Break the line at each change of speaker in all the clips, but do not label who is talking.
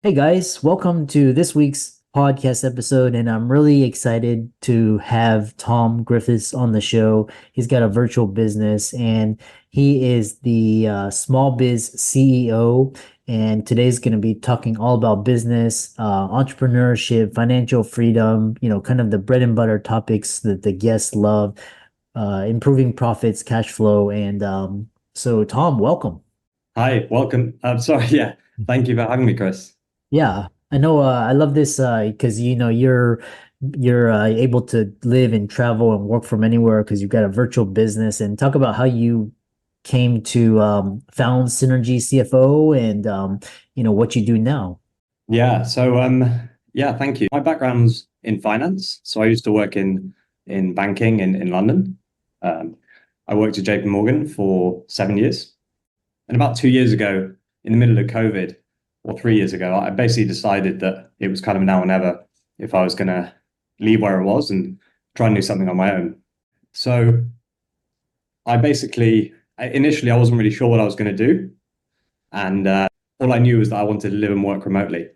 Hey guys, welcome to this week's podcast episode, and I'm really excited to have Tom Griffiths on the show. He's got a virtual business and he is the small biz CEO. And today's going to be talking all about business, entrepreneurship, financial freedom, kind of the bread and butter topics that the guests love, improving profits, cash flow. And Tom, welcome.
Hi, welcome. I'm sorry. Yeah, thank you for having me, Chris.
Yeah, I know. I love this because you're able to live and travel and work from anywhere because you've got a virtual business. And talk about how you came to found Synergy CFO and what you do now.
Yeah, yeah, thank you. My background's in finance, so I used to work in banking in London. Um, I worked at JP Morgan for 7 years, and about 2 years ago, in the middle of COVID, or 3 years ago, I basically decided that it was kind of now or never if I was going to leave where I was and try and do something on my own. So initially I wasn't really sure what I was going to do, and all I knew was that I wanted to live and work remotely.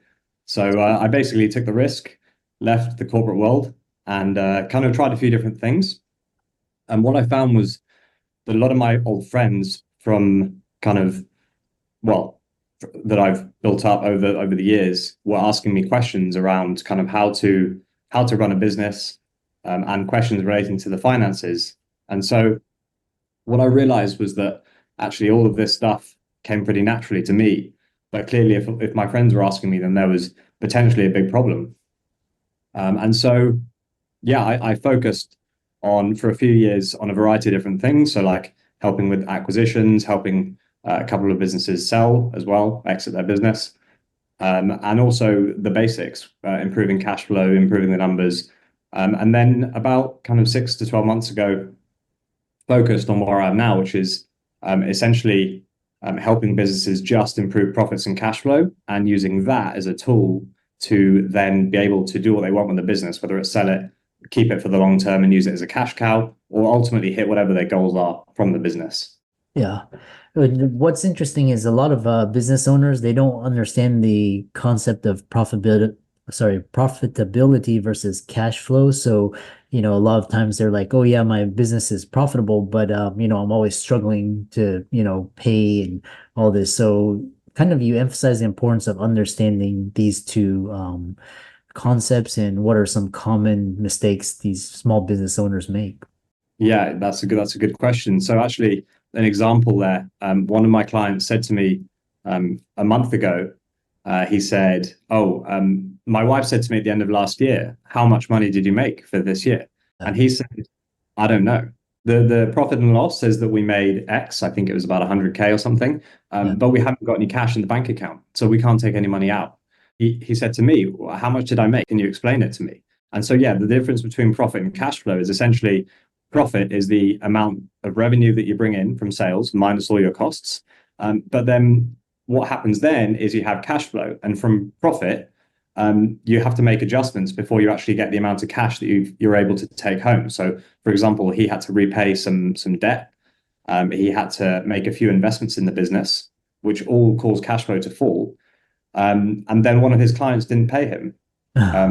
So I basically took the risk, left the corporate world, and kind of tried a few different things. And what I found was that a lot of my old friends from kind of, well, that I've built up over the years were asking me questions around kind of how to run a business, and questions relating to the finances. And so what I realized was that actually all of this stuff came pretty naturally to me. But clearly, if my friends were asking me, then there was potentially a big problem. And so, yeah, I focused on for a few years on a variety of different things. So, like helping with acquisitions, helping a couple of businesses sell as well, exit their business, and also the basics, improving cash flow, improving the numbers. And then about kind of 6 to 12 months ago, focused on where I am now, which is essentially helping businesses just improve profits and cash flow and using that as a tool to then be able to do what they want with the business, whether it's sell it, keep it for the long term and use it as a cash cow, or ultimately hit whatever their goals are from the business.
Yeah. What's interesting is a lot of business owners, they don't understand the concept of profitability versus cash flow. So, a lot of times they're like, oh yeah, my business is profitable, but I'm always struggling to, pay and all this. So kind of you emphasize the importance of understanding these two concepts and what are some common mistakes these small business owners make.
Yeah, that's a good question. So actually, an example there. One of my clients said to me a month ago. He said, "Oh, my wife said to me at the end of last year, how much money did you make for this year?"
Yeah.
And he said, "I don't know. The profit and loss says that we made X. I think it was about 100K or something,
Yeah.
but we haven't got any cash in the bank account, so we can't take any money out." He said to me, "Well, how much did I make? Can you explain it to me?" And so, yeah, the difference between profit and cash flow is essentially profit is the amount of revenue that you bring in from sales minus all your costs. But then what happens then is you have cash flow, and from profit, you have to make adjustments before you actually get the amount of cash that you're able to take home. So, for example, he had to repay some debt. He had to make a few investments in the business, which all caused cash flow to fall. And then one of his clients didn't pay him.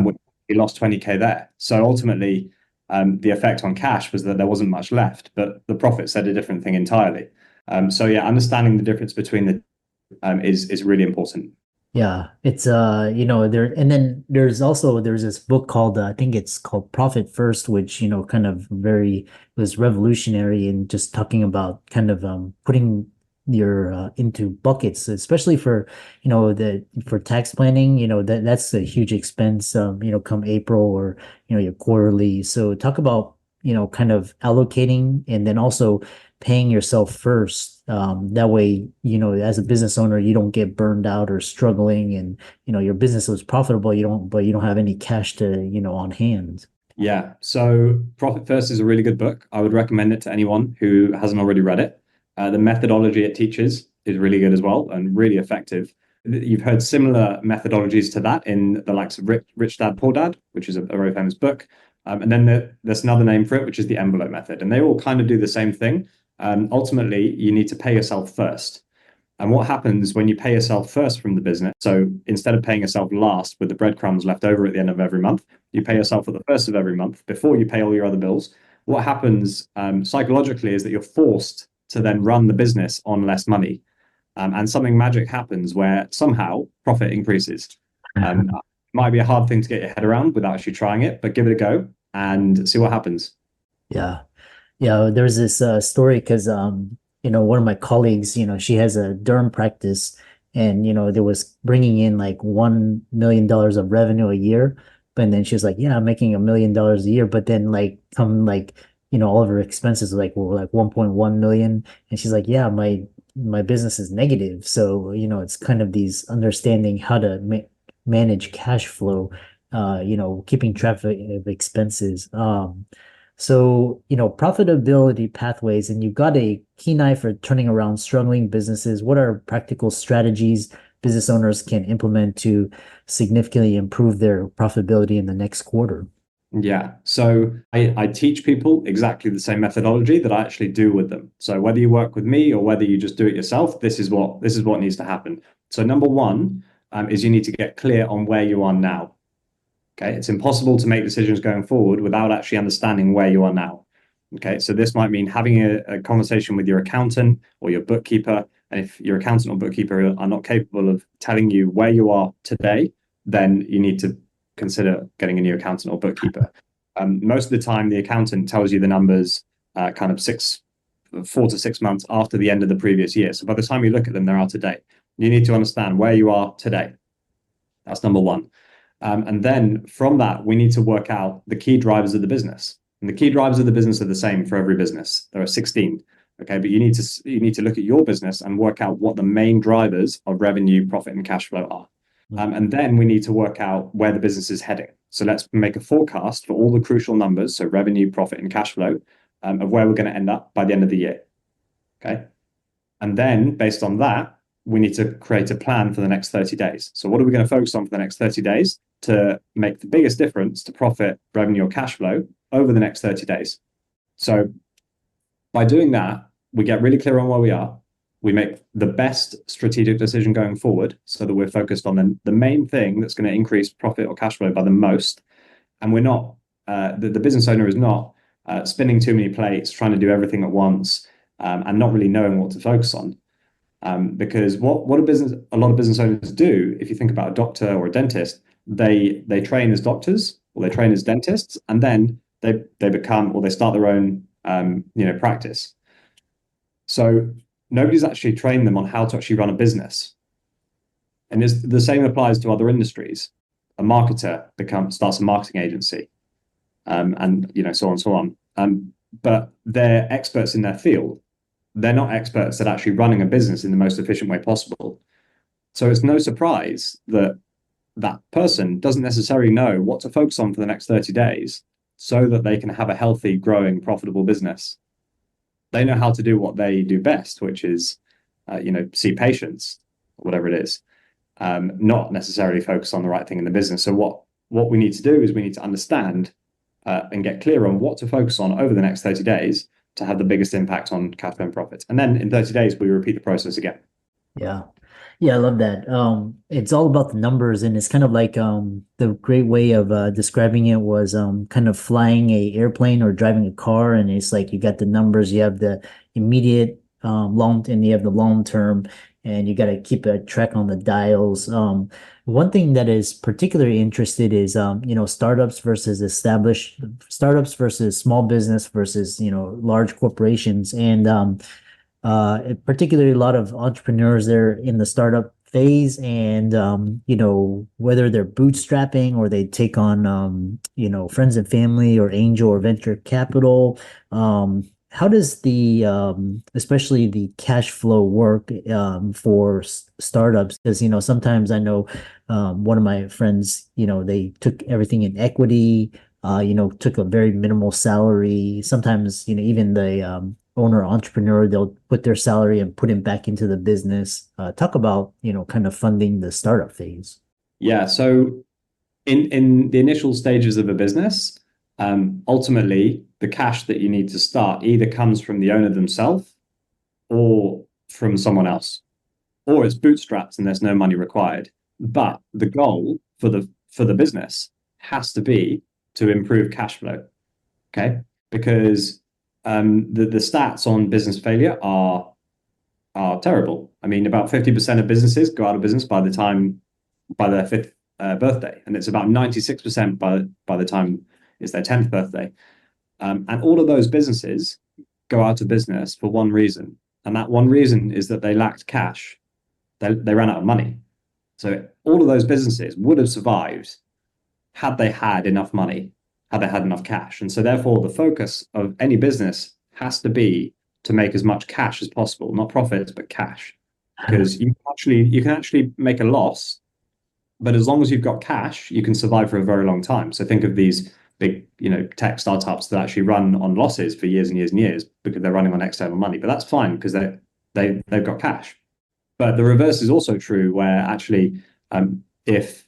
Which he lost 20K there. So ultimately, the effect on cash was that there wasn't much left, but the profit said a different thing entirely. So yeah, understanding the difference between the is really important.
Yeah, it's there, and then there's this book called I think it's called Profit First, which kind of very was revolutionary in just talking about kind of putting your into buckets, especially for the for tax planning. That's a huge expense. Come April or your quarterly. So talk about kind of allocating and then also paying yourself first. That way, as a business owner, you don't get burned out or struggling, and your business was profitable. But you don't have any cash to, on hand.
Yeah. So Profit First is a really good book. I would recommend it to anyone who hasn't already read it. The methodology it teaches is really good as well and really effective. You've heard similar methodologies to that in the likes of Rich Dad Poor Dad, which is a very famous book. And then there's another name for it, which is the envelope method. And they all kind of do the same thing. Ultimately, you need to pay yourself first. And what happens when you pay yourself first from the business? So instead of paying yourself last with the breadcrumbs left over at the end of every month, you pay yourself at the first of every month before you pay all your other bills. What happens psychologically is that you're forced to then run the business on less money. And something magic happens where somehow profit increases. It might be a hard thing to get your head around without actually trying it, but give it a go and see what happens.
Yeah. Yeah, there's this story because one of my colleagues, she has a derm practice, and there was bringing in like $1 million of revenue a year, but then she was like, "Yeah, I'm making $1 million a year," but then like come like all of her expenses were like 1.1 million, and she's like, "Yeah, my business is negative," so it's kind of these understanding how to manage cash flow, keeping track of expenses. So, profitability pathways, and you've got a keen eye for turning around struggling businesses. What are practical strategies business owners can implement to significantly improve their profitability in the next quarter?
Yeah. So I teach people exactly the same methodology that I actually do with them. So whether you work with me or whether you just do it yourself, this is what needs to happen. So number one is you need to get clear on where you are now. Okay. It's impossible to make decisions going forward without actually understanding where you are now. Okay. So this might mean having a conversation with your accountant or your bookkeeper. And if your accountant or bookkeeper are not capable of telling you where you are today, then you need to consider getting a new accountant or bookkeeper. Most of the time, the accountant tells you the numbers kind of 4 to 6 months after the end of the previous year. So by the time you look at them, they're out of date. You need to understand where you are today. That's number one. And then from that, we need to work out the key drivers of the business. And the key drivers of the business are the same for every business. There are 16. Okay, but you need to look at your business and work out what the main drivers of revenue, profit, and cash flow are. And then we need to work out where the business is heading. So let's make a forecast for all the crucial numbers, so revenue, profit, and cash flow, of where we're going to end up by the end of the year. Okay. And then based on that, we need to create a plan for the next 30 days. So what are we going to focus on for the next 30 days to make the biggest difference to profit, revenue, or cash flow over the next 30 days? So by doing that, we get really clear on where we are. We make the best strategic decision going forward so that we're focused on the main thing that's going to increase profit or cash flow by the most. And we're not, the business owner is not spinning too many plates, trying to do everything at once, and not really knowing what to focus on. Because what a lot of business owners do, if you think about a doctor or a dentist, they train as doctors or they train as dentists, and then they become or they start their own practice. So nobody's actually trained them on how to actually run a business. And the same applies to other industries. A marketer starts a marketing agency, and so on and so on. But they're experts in their field. They're not experts at actually running a business in the most efficient way possible. So it's no surprise that that person doesn't necessarily know what to focus on for the next 30 days so that they can have a healthy, growing, profitable business. They know how to do what they do best, which is, see patients, whatever it is, not necessarily focus on the right thing in the business. So what we need to do is we need to understand and get clear on what to focus on over the next 30 days to have the biggest impact on cash flow and profits. And then in 30 days, we repeat the process again.
Yeah. Yeah, I love that. It's all about the numbers, and it's kind of like the great way of describing it was kind of flying a airplane or driving a car, and it's like you got the numbers, you have the immediate long, and you have the long term, and you got to keep a track on the dials. One thing that is particularly interested is startups versus established startups versus small business versus large corporations, and particularly a lot of entrepreneurs they're in the startup phase, and whether they're bootstrapping or they take on friends and family or angel or venture capital. How does the especially the cash flow work for startups? Because sometimes I know one of my friends, they took everything in equity, took a very minimal salary. Sometimes even the owner entrepreneur, they'll put their salary and put it back into the business. Talk about kind of funding the startup phase.
Yeah. So in the initial stages of a business, ultimately the cash that you need to start either comes from the owner themselves or from someone else. or it's bootstrapped and there's no money required. But the goal for the business has to be to improve cash flow. Okay, because the stats on business failure are terrible. I mean, about 50% of businesses go out of business by their fifth birthday, and it's about 96% by the time it's their 10th birthday. And all of those businesses go out of business for one reason, and that one reason is that they lacked cash. They ran out of money. So all of those businesses would have survived had they had enough money, had they had enough cash. And so therefore, the focus of any business has to be to make as much cash as possible, not profits, but cash. Because you can actually make a loss, but as long as you've got cash, you can survive for a very long time. So think of these big, tech startups that actually run on losses for years and years and years because they're running on external money. But that's fine because they've got cash. But the reverse is also true, where actually, if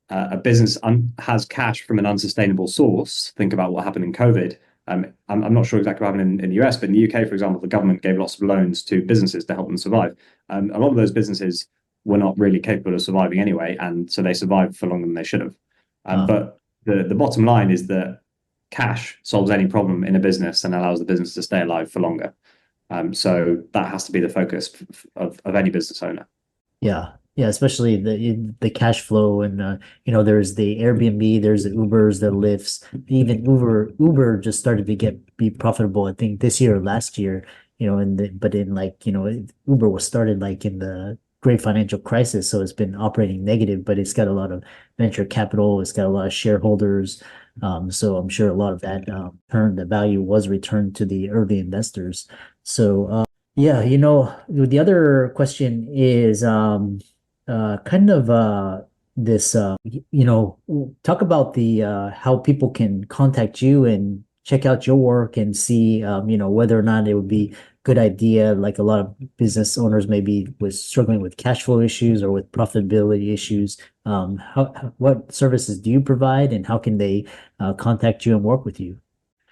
a business has cash from an unsustainable source, think about what happened in COVID. I'm not sure exactly what happened in the US, but in the UK, for example, the government gave lots of loans to businesses to help them survive. A lot of those businesses were not really capable of surviving anyway, and so they survived for longer than they should have. But the bottom line is that cash solves any problem in a business and allows the business to stay alive for longer. So that has to be the focus of any business owner.
Yeah. Yeah, especially the cash flow, and there's the Airbnb, there's the Ubers, the Lyfts, even Uber just started to be profitable, I think this year or last year, but in Uber was started like in the great financial crisis, so it's been operating negative, but it's got a lot of venture capital, it's got a lot of shareholders, so I'm sure a lot of that the value was returned to the early investors. So yeah, the other question is kind of this talk about the how people can contact you and check out your work and see whether or not it would be a good idea, like a lot of business owners maybe was struggling with cash flow issues or with profitability issues. What services do you provide, and how can they contact you and work with you?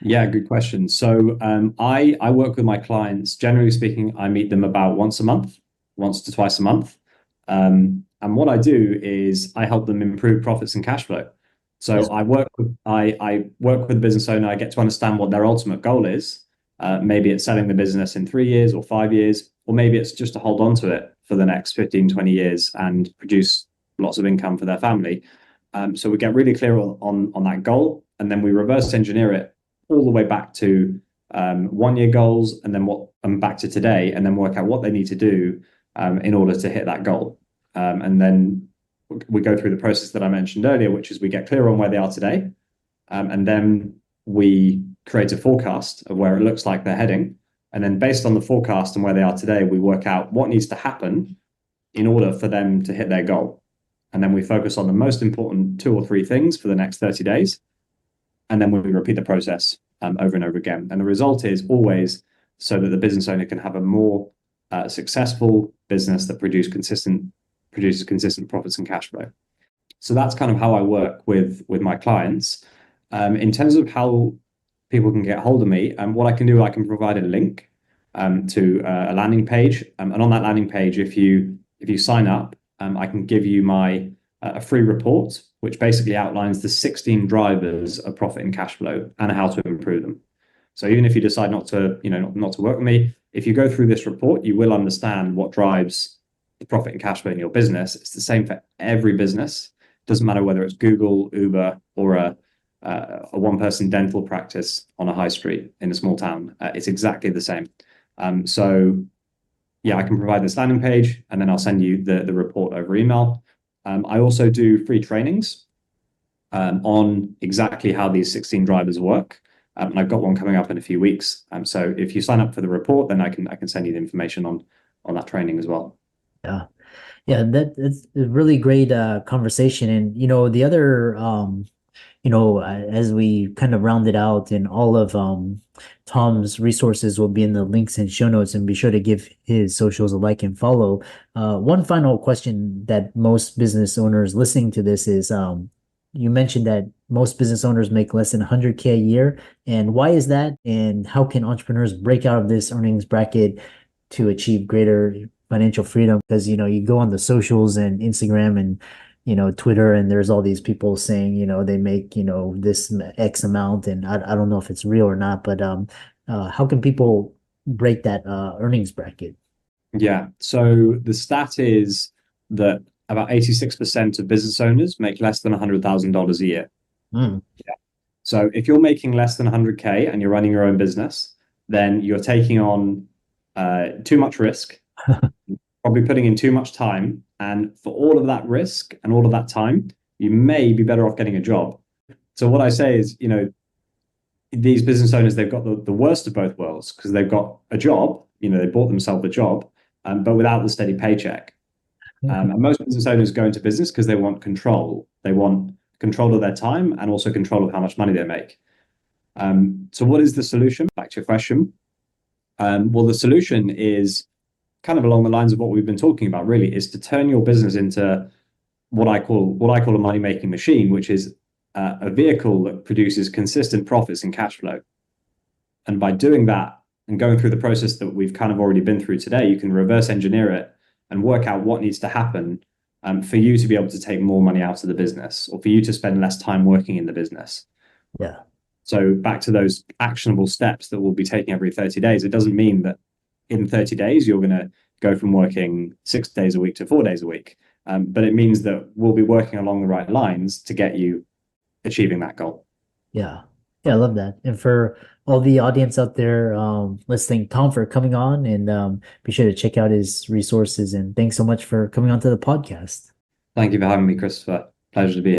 Yeah, good question. So I work with my clients. Generally speaking, I meet them about once to twice a month. And what I do is I help them improve profits and cash flow. So
Yes.
I work with the business owner. I get to understand what their ultimate goal is. Maybe it's selling the business in 3 years or 5 years, or maybe it's just to hold on to it for the next 15, 20 years and produce lots of income for their family. So we get really clear on that goal, and then we reverse engineer it all the way back to 1 year goals, and then back to today, and then work out what they need to do in order to hit that goal. And then we go through the process that I mentioned earlier, which is we get clear on where they are today, and then we create a forecast of where it looks like they're heading. And then based on the forecast and where they are today, we work out what needs to happen in order for them to hit their goal. And then we focus on the most important 2 or 3 things for the next 30 days. And then we repeat the process over and over again. And the result is always so that the business owner can have a more successful business that produces consistent profits and cash flow. So that's kind of how I work with my clients. In terms of how people can get hold of me, what I can do, I can provide a link to a landing page. And on that landing page, if you sign up, I can give you a free report, which basically outlines the 16 drivers of profit and cash flow and how to improve them. So even if you decide not to work with me, if you go through this report, you will understand what drives the profit and cash flow in your business. It's the same for every business. It doesn't matter whether it's Google, Uber, or a one-person dental practice on a high street in a small town. It's exactly the same. So yeah, I can provide this landing page, and then I'll send you the report over email. I also do free trainings on exactly how these 16 drivers work. And I've got one coming up in a few weeks. So if you sign up for the report, then I can send you the information on that training as well.
Yeah. Yeah, that's a really great conversation. And the other as we kind of round it out, and all of Tom's resources will be in the links and show notes, and be sure to give his socials a like and follow. One final question that most business owners listening to this is, you mentioned that most business owners make less than 100K a year. And why is that? And how can entrepreneurs break out of this earnings bracket to achieve greater financial freedom because, you go on the socials and Instagram and, Twitter, and there's all these people saying, they make, this X amount, and I don't know if it's real or not, but how can people break that earnings bracket?
Yeah. So the stat is that about 86% of business owners make less than $100,000 a year.
Mm.
So if you're making less than 100K and you're running your own business, then you're taking on too much risk, probably putting in too much time. And for all of that risk and all of that time, you may be better off getting a job. So what I say is, these business owners, they've got the worst of both worlds because they've got a job, they bought themselves a job, but without the steady paycheck. And most business owners go into business because they want control. They want control of their time and also control of how much money they make. So what is the solution? Back to your question. Well, the solution is kind of along the lines of what we've been talking about, really, is to turn your business into what I call a money-making machine, which is a vehicle that produces consistent profits and cash flow. And by doing that and going through the process that we've kind of already been through today, you can reverse engineer it and work out what needs to happen for you to be able to take more money out of the business or for you to spend less time working in the business.
Yeah.
So back to those actionable steps that we'll be taking every 30 days, it doesn't mean that in 30 days you're going to go from working 6 days a week to 4 days a week. But it means that we'll be working along the right lines to get you achieving that goal.
Yeah. Yeah, I love that. And for all the audience out there let's thank Tom for coming on, and be sure to check out his resources. And thanks so much for coming on to the podcast.
Thank you for having me, Christopher. Pleasure to be here.